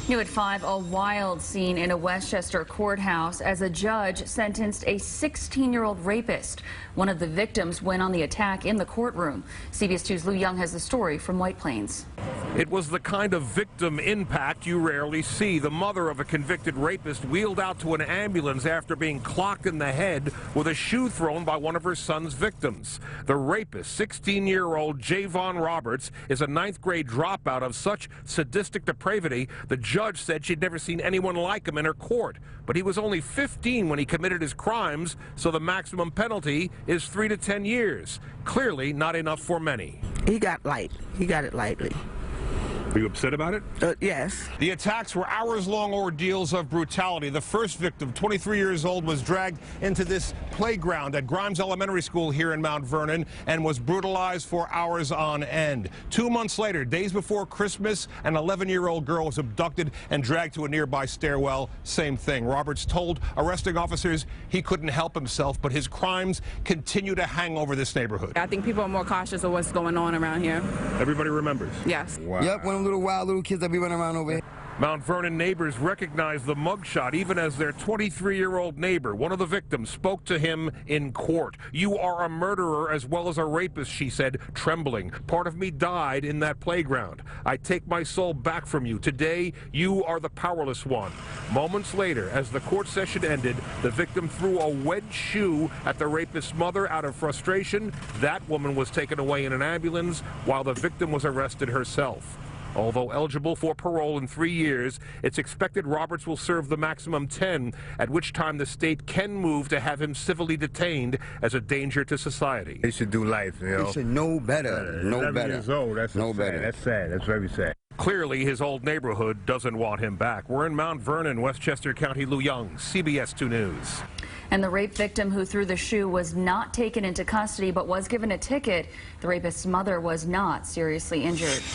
New at 5, a wild scene in a Westchester courthouse as a judge sentenced a 16-year-old rapist. One of the victims went on the attack in the courtroom. CBS 2's Lou Young has the story from White Plains. It was the kind of victim impact you rarely see. The mother of a convicted rapist wheeled out to an ambulance after being clocked in the head with a shoe thrown by one of her son's victims. The rapist, 16-year-old Vernon Roberts, is a 9th grade dropout of such sadistic depravity, the judge said she'd never seen anyone like him in her court. But he was only 15 when he committed his crimes, so the maximum penalty is 3 to 10 years. Clearly not enough for many. He got light. He got it lightly. Are you upset about it? Yes. The attacks were hours-long ordeals of brutality. The first victim, 23 years old, was dragged into this playground at Grimes Elementary School here in Mount Vernon and was brutalized for hours on end. 2 months later, days before Christmas, an 11-year-old girl was abducted and dragged to a nearby stairwell. Same thing. Roberts told arresting officers he couldn't help himself, but his crimes continue to hang over this neighborhood. I think people are more cautious of what's going on around here. Everybody remembers? Yes. Wow. Yep, one of them little wild little kids that be running around over here. Mount Vernon neighbors recognized the mugshot even as their 23-year-old neighbor, one of the victims, spoke to him in court. "You are a murderer as well as a rapist," she said, trembling. "Part of me died in that playground. I take my soul back from you. Today, you are the powerless one." Moments later, as the court session ended, the victim threw a wedge shoe at the rapist's mother out of frustration. That woman was taken away in an ambulance while the victim was arrested herself. Although eligible for parole in 3 years, it's expected Roberts will serve the maximum 10, at which time the state can move to have him civilly detained as a danger to society. They should do life, you know. They should know better. Know 11 better. years old, that's know sad. better. That's sad. That's very sad. Clearly, his old neighborhood doesn't want him back. We're in Mount Vernon, Westchester County. Lou Young, CBS 2 News. And the rape victim who threw the shoe was not taken into custody but was given a ticket. The rapist's mother was not seriously injured.